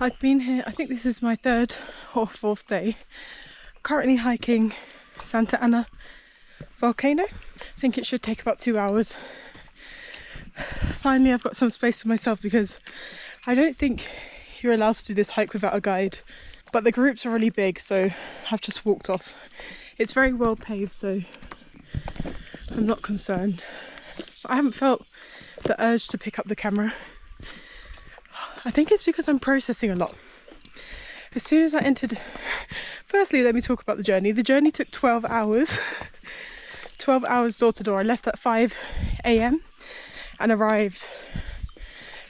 I've been here, I think this is my third or fourth day. Currently hiking Santa Ana Volcano. I think it should take about 2 hours. Finally I've got some space to myself because I don't think you're allowed to do this hike without a guide. But the groups are really big, so I've just walked off. It's very well paved, so I'm not concerned. I haven't felt the urge to pick up the camera. I think it's because I'm processing a lot. As soon as I entered... Firstly, let me talk about the journey. The journey took 12 hours. 12 hours door to door. I left at 5 a.m. and arrived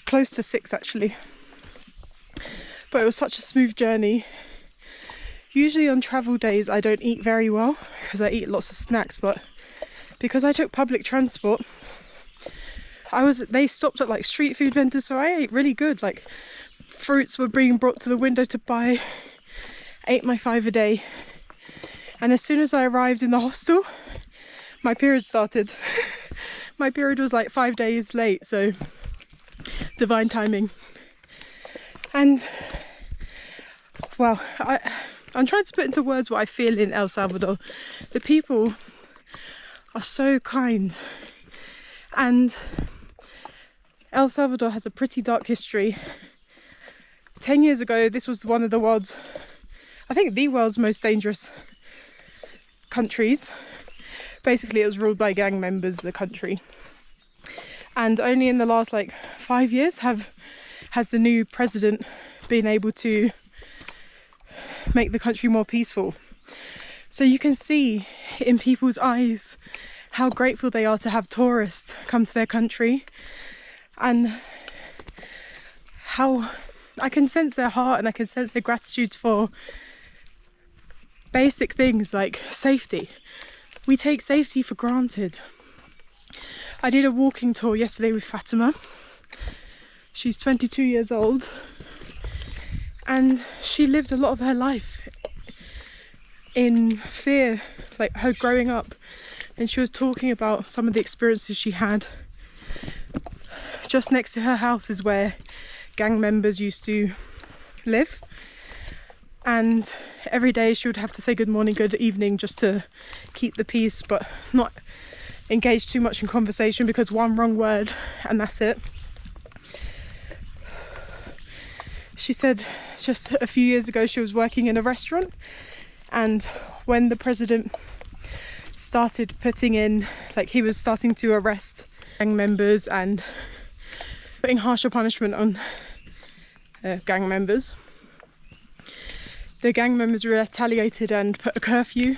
close to 6 actually. But it was such a smooth journey. Usually on travel days I don't eat very well because I eat lots of snacks, but because I took public transport, they stopped at like street food vendors, so I ate really good. Like fruits were being brought to the window to buy. Ate my 5 a day, and as soon as I arrived in the hostel, my period started. My period was like 5 days late, so divine timing. And well, I'm trying to put into words what I feel in El Salvador. The people are so kind, and El Salvador has a pretty dark history. 10 years ago, this was one of the world's, I think the world's most dangerous countries. Basically, it was ruled by gang members, the country. And only in the last like 5 years has the new president been able to make the country more peaceful. So you can see in people's eyes how grateful they are to have tourists come to their country, and how I can sense their heart and I can sense their gratitude for basic things like safety. We take safety for granted. I did a walking tour yesterday with Fatima. She's 22 years old, and she lived a lot of her life in fear, like her growing up, and she was talking about some of the experiences she had. Just next to her house is where gang members used to live, and every day she would have to say good morning, good evening, just to keep the peace, but not engage too much in conversation, because one wrong word and that's it. She said just a few years ago she was working in a restaurant, and when the president started putting in, like he was starting to arrest gang members and putting harsher punishment on gang members, the gang members retaliated and put a curfew.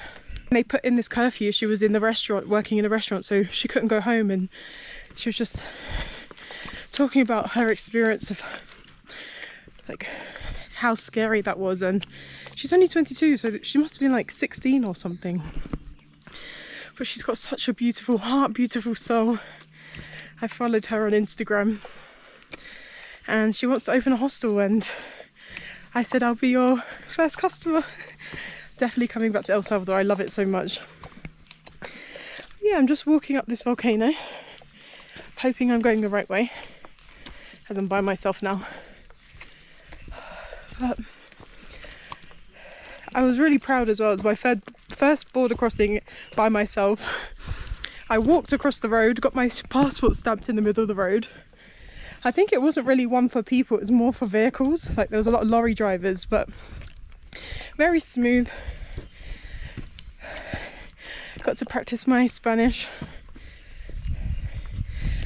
When they put in this curfew, she was in the restaurant, working in a restaurant, so she couldn't go home, and she was just talking about her experience of like how scary that was. And she's only 22, so she must have been like 16 or something, but she's got such a beautiful heart, beautiful soul. I followed her on Instagram, and she wants to open a hostel, and I said I'll be your first customer. Definitely coming back to El Salvador, I love it so much. Yeah, I'm just walking up this volcano, hoping I'm going the right way, as I'm by myself now. But I was really proud as well. It was my first border crossing by myself. I walked across the road, got my passport stamped in the middle of the road. I think it wasn't really one for people, it was more for vehicles. Like there was a lot of lorry drivers, but very smooth. Got to practice my Spanish.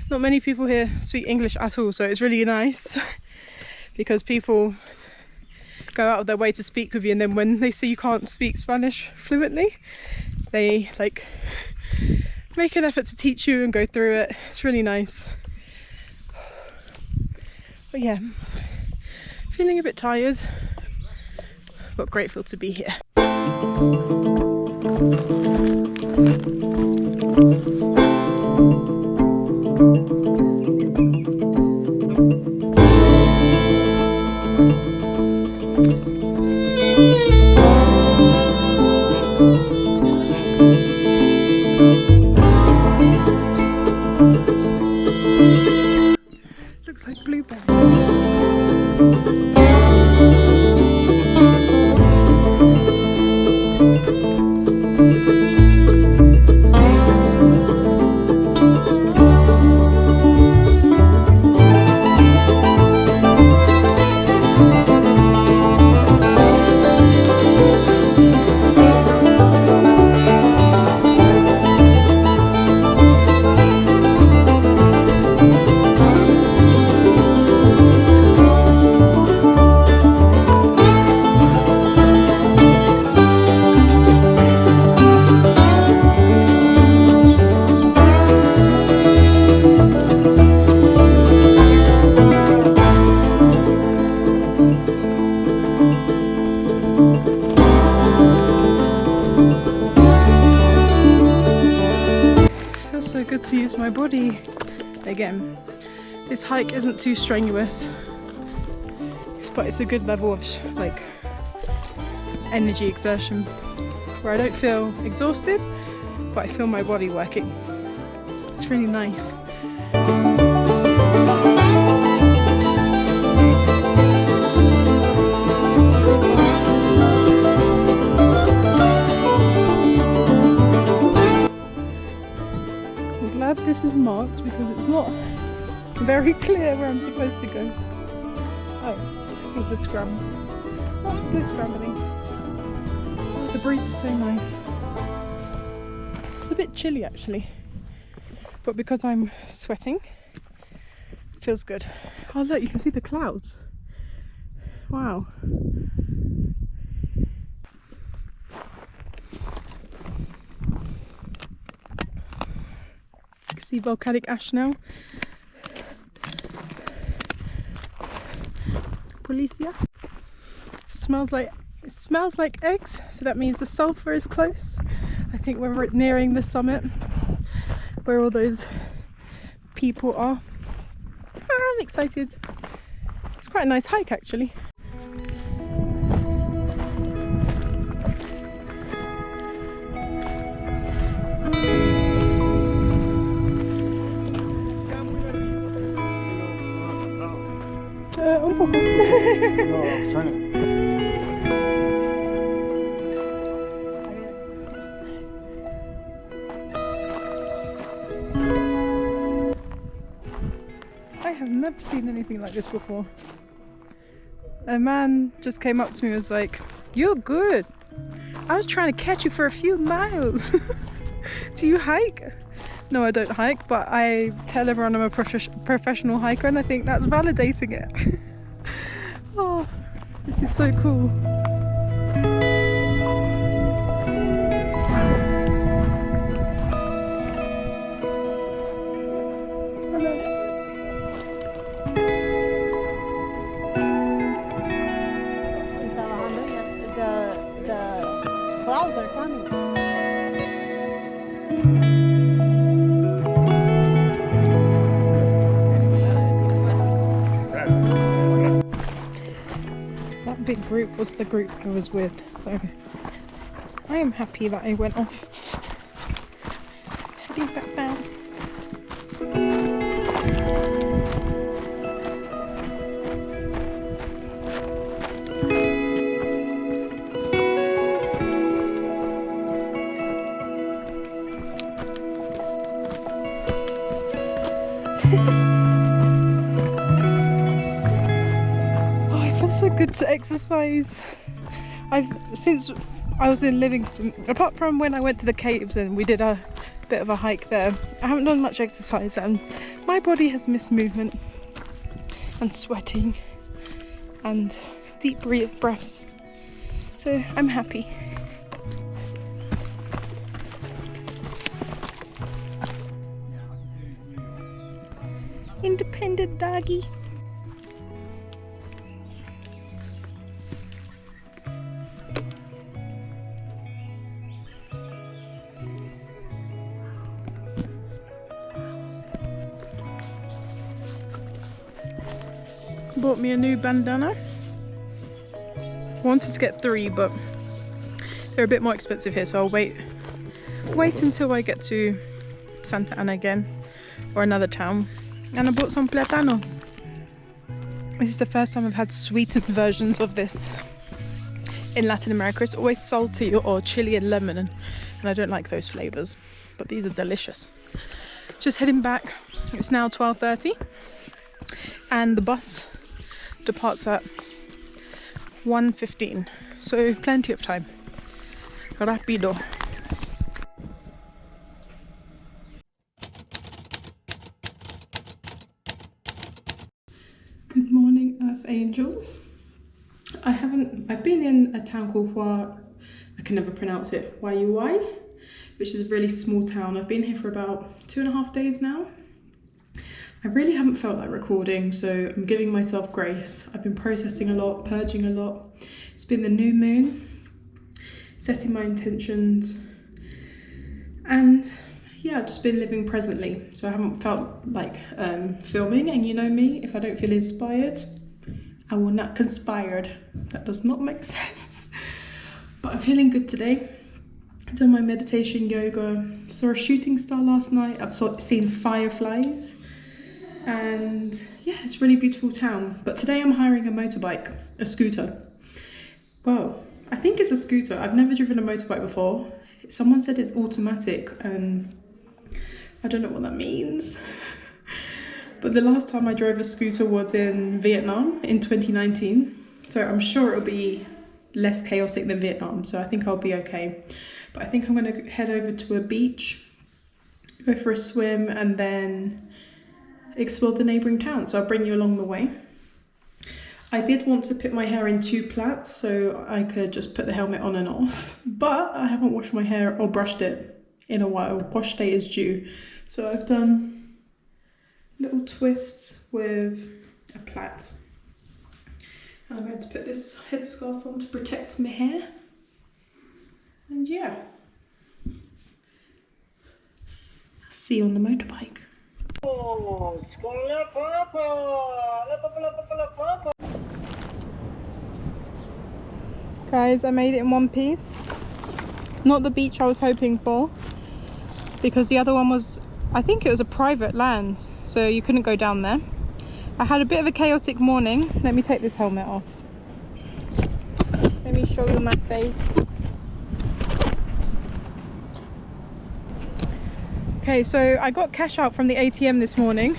Not many people here speak English at all, so it's really nice because people go out of their way to speak with you, and then when they see you can't speak Spanish fluently, they like make an effort to teach you and go through it. It's really nice. But yeah, feeling a bit tired, but grateful to be here. Looks like blueberry. feels so good to use my body again. This hike isn't too strenuous, but it's a good level of like energy exertion where I don't feel exhausted, but I feel my body working. It's really nice. I'm glad this is marked because it's not very clear where I'm supposed to go. Oh, I think we're scrambling. Oh, we're scrambling. The breeze is so nice. It's a bit chilly actually, but because I'm sweating, it feels good. Oh look, you can see the clouds. Wow. You can see volcanic ash now. Policia. It smells like eggs, so that means the sulphur is close. I think we're nearing the summit where all those people are. I'm excited. It's quite a nice hike actually. Un poco. No, I'm trying to. I have never seen anything like this before. A man just came up to me and was like, "You're good. I was trying to catch you for a few miles." Do you hike? No, I don't hike, but I tell everyone I'm a professional hiker, and I think that's validating it. Oh, this is so cool. The clouds are coming. That big group was the group I was with, so I am happy that I went off. Heading back down. Oh, it feels so good to exercise. Since I was in Livingston, apart from when I went to the caves and we did a bit of a hike there, I haven't done much exercise, and my body has missed movement and sweating and deep breaths, so I'm happy. Independent doggy. Bought me a new bandana. Wanted to get 3, but they're a bit more expensive here, so I'll wait until I get to Santa Ana again or another town. And I bought some platanos. This is the first time I've had sweetened versions of this in Latin America. It's always salty or chili and lemon, and I don't like those flavors, but these are delicious. Just heading back. It's now 12:30 and the bus departs at 1:15, so plenty of time. Rapido. Good morning, Earth Angels. I've been in a town called I can never pronounce it, Juayua, which is a really small town. I've been here for about 2.5 days now. I really haven't felt like recording, so I'm giving myself grace. I've been processing a lot, purging a lot. It's been the new moon, setting my intentions, and yeah, I've just been living presently, so I haven't felt like filming. And you know me, if I don't feel inspired, I will not conspired. That does not make sense. But I'm feeling good today. I've done my meditation, yoga, saw a shooting star last night. I've seen fireflies, and yeah, it's a really beautiful town. But today I'm hiring a motorbike, a scooter. Well, I think it's a scooter. I've never driven a motorbike before. Someone said it's automatic, and I don't know what that means. But the last time I drove a scooter was in Vietnam in 2019. So I'm sure it'll be less chaotic than Vietnam. So I think I'll be okay. But I think I'm going to head over to a beach, go for a swim, and then explore the neighbouring town. So I'll bring you along the way. I did want to put my hair in 2 plaits so I could just put the helmet on and off. But I haven't washed my hair or brushed it in a while. Wash day is due. So I've done little twists with a plait. And I'm going to put this headscarf on to protect my hair. And yeah, I'll see you on the motorbike. Guys, I made it in one piece. Not the beach I was hoping for, because the other one was, I think it was a private land, so you couldn't go down there. I had a bit of a chaotic morning. Let me take this helmet off. Let me show you my face. Okay, so I got cash out from the ATM this morning,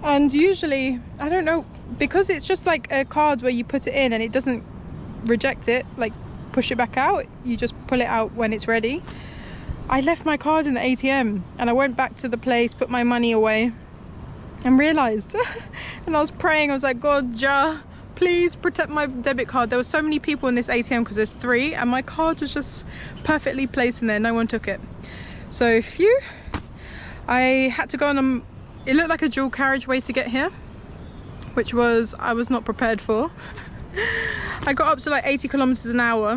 and usually, I don't know, because it's just like a card where you put it in and it doesn't reject it, like push it back out, you just pull it out when it's ready. I left my card in the ATM and I went back to the place, put my money away, and realized and I was praying, I was like, God, Jah, please protect my debit card. There were so many people in this ATM because there's 3, and my card was just perfectly placed in there. No one took it. So phew, I had to go on it looked like a dual carriageway to get here, which I was not prepared for. I got up to like 80 kilometers an hour,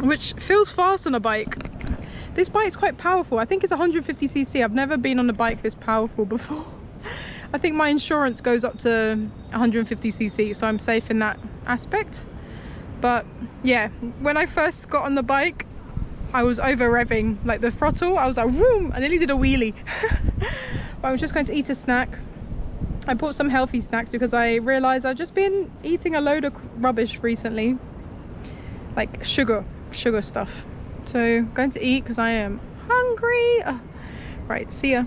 which feels fast on a bike. This bike's quite powerful. I think it's 150cc. I've never been on a bike this powerful before. I think my insurance goes up to 150cc, so I'm safe in that aspect. But yeah, when I first got on the bike, I was over revving, like the throttle, I was like, whoom, I nearly did a wheelie. But I'm just going to eat a snack. I bought some healthy snacks because I realised I've just been eating a load of rubbish recently. Like sugar stuff. So going to eat because I am hungry. Oh, right, see ya.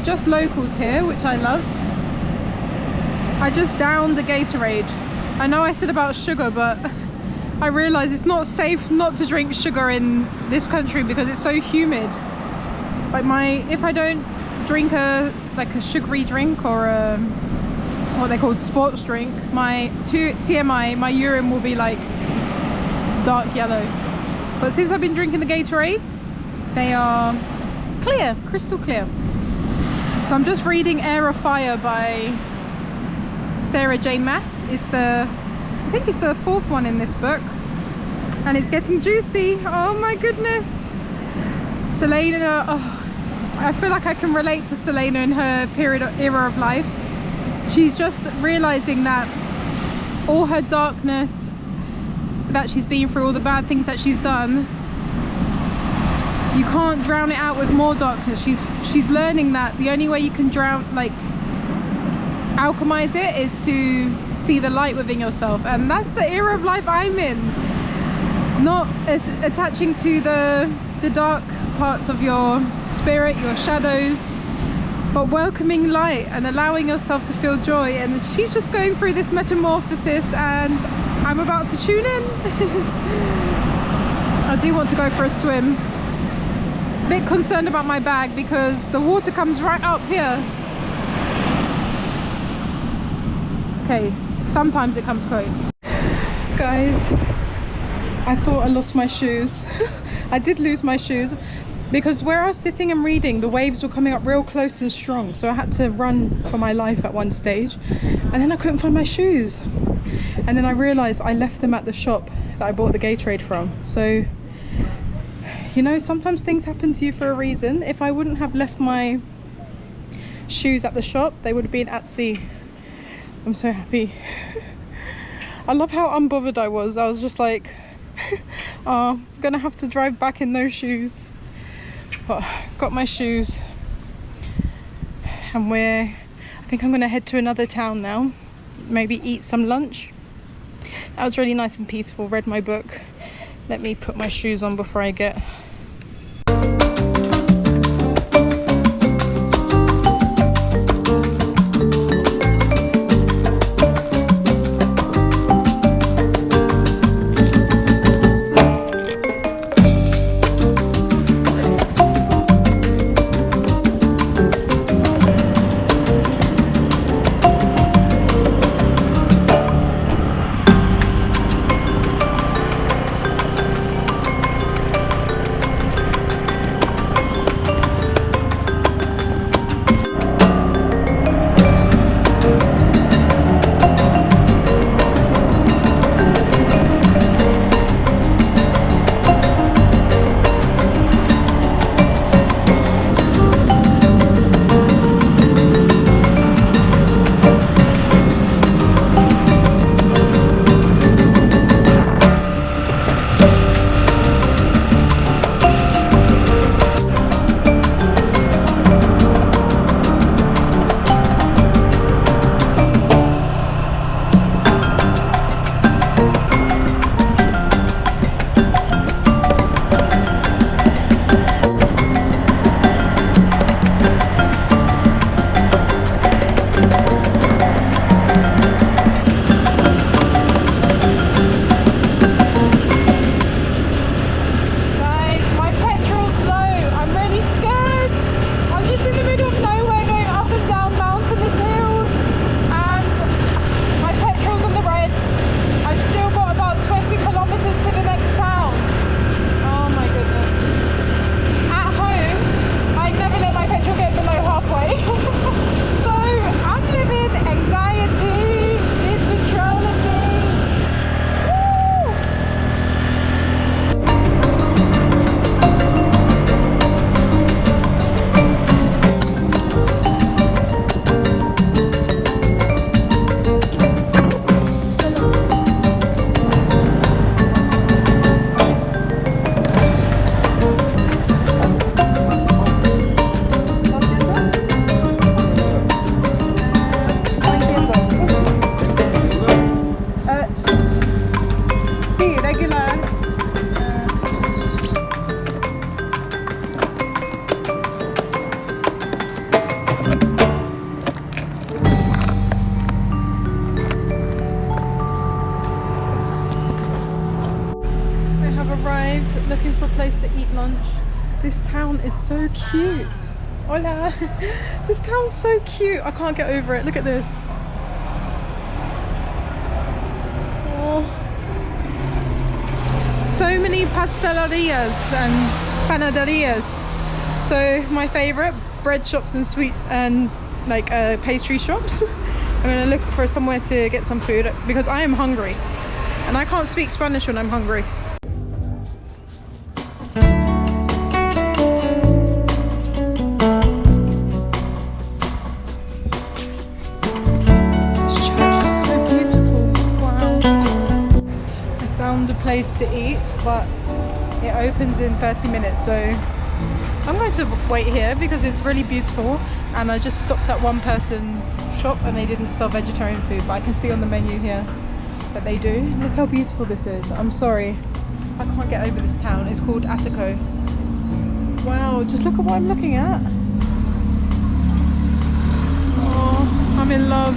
Just locals here, which I love. I just downed a Gatorade. I know I said about sugar, but I realise it's not safe not to drink sugar in this country because it's so humid. Like if I don't drink a sugary drink or a what they call sports drink, my TMI, my urine will be like dark yellow. But since I've been drinking the Gatorades, they are clear, crystal clear. So I'm just reading Air of Fire by Sarah J. Maas. I think it's the 4th one in this book, and it's getting juicy. Oh my goodness. Selena, oh, I feel like I can relate to Selena in her era of life. She's just realizing that all her darkness that she's been through, all the bad things that she's done, you can't drown it out with more darkness. She's learning that the only way you can alchemize it is to see the light within yourself, and that's the era of life I'm in. Not as attaching to the dark parts of your spirit, your shadows, but welcoming light and allowing yourself to feel joy. And she's just going through this metamorphosis, and I'm about to tune in. I do want to go for a swim. A bit concerned about my bag because the water comes right up here. Okay, sometimes it comes close. Guys, I thought I lost my shoes. I did lose my shoes because where I was sitting and reading, the waves were coming up real close and strong, so I had to run for my life at one stage, and then I couldn't find my shoes, and then I realized I left them at the shop that I bought the Gatorade from. So you know, sometimes things happen to you for a reason. If I wouldn't have left my shoes at the shop, they would have been at sea. I'm so happy. I love how unbothered I was. I was just like, oh, I'm gonna have to drive back in those shoes. But got my shoes, and I think I'm gonna head to another town now, maybe eat some lunch. That was really nice and peaceful. Read my book. Let me put my shoes on before I get looking for a place to eat lunch. This town is so cute. Hola! This town's so cute. I can't get over it. Look at this. Oh. So many pastelerias and panaderias. So my favorite, bread shops and sweet and like pastry shops. I'm gonna look for somewhere to get some food because I am hungry and I can't speak Spanish when I'm hungry. Place to eat, but it opens in 30 minutes, so I'm going to wait here because it's really beautiful. And I just stopped at one person's shop and they didn't sell vegetarian food, but I can see on the menu here that they do. Look how beautiful this is. I'm sorry, I can't get over this town. It's called Attico. Wow, just look at what I'm looking at. Oh, I'm in love.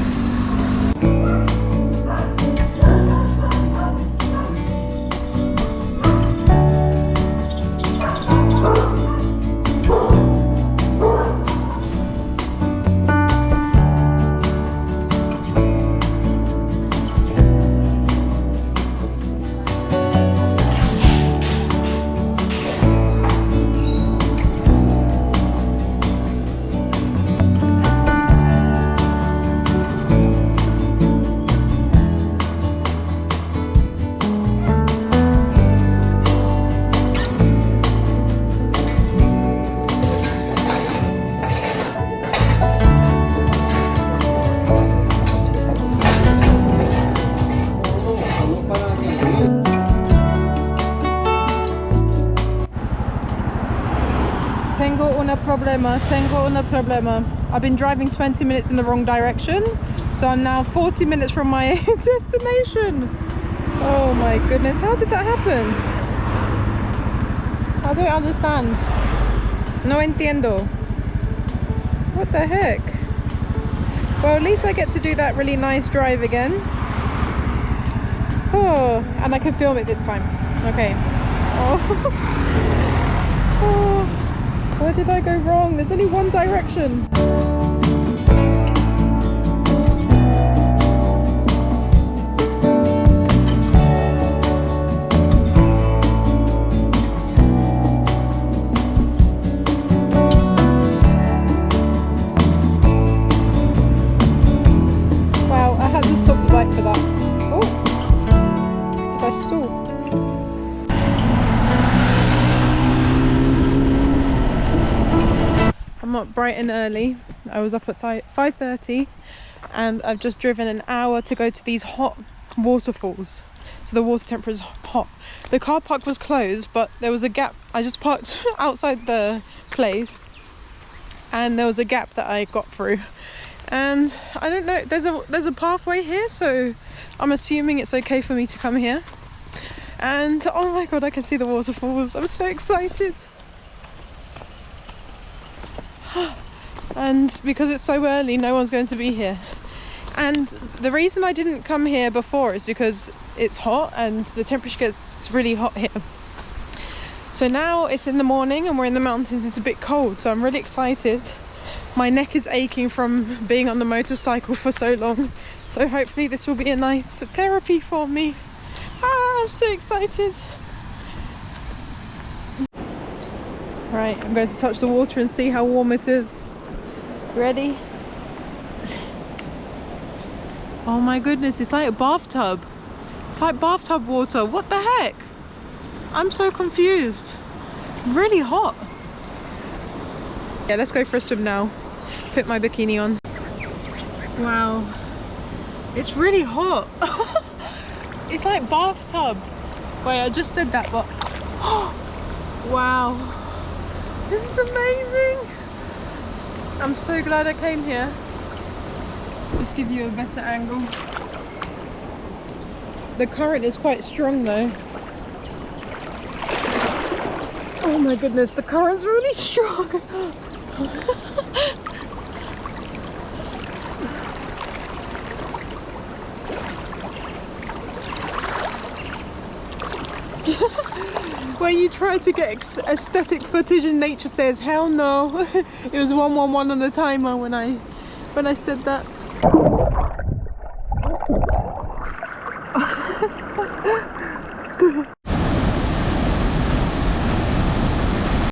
Tengo una problema. I've been driving 20 minutes in the wrong direction, so I'm now 40 minutes from my destination. Oh my goodness, how did that happen? I don't understand. No entiendo. What the heck? Well, at least I get to do that really nice drive again. Oh, and I can film it this time. Okay. Oh. Oh. Where did I go wrong? There's only one direction. Wow, I had to stop the bike for that. Oh, did I stall? I'm up bright and early. I was up at 5:30 and I've just driven an hour to go to these hot waterfalls. So the water temperature is hot. The car park was closed, but there was a gap. I just parked outside the place and there was a gap that I got through. And I don't know, there's a pathway here, so I'm assuming it's okay for me to come here. And oh my god, I can see the waterfalls. I'm so excited. And because it's so early, no one's going to be here. And the reason I didn't come here before is because it's hot and the temperature gets really hot here. So now it's in the morning and we're in the mountains. It's a bit cold, so I'm really excited. My neck is aching from being on the motorcycle for so long, so hopefully this will be a nice therapy for me. I'm so excited. Right, I'm going to touch the water and see how warm it is. Ready? Oh my goodness, it's like a bathtub. It's like bathtub water. What the heck? I'm so confused. It's really hot. Yeah, let's go for a swim now. Put my bikini on. Wow. It's really hot. It's like bathtub. Wait, I just said that, but wow. This is amazing. I'm so glad I came here. Let's give you a better angle. The current is quite strong though. Oh my goodness, the current's really strong. When you try to get aesthetic footage and nature says hell no. It was 111 on the timer when I said that.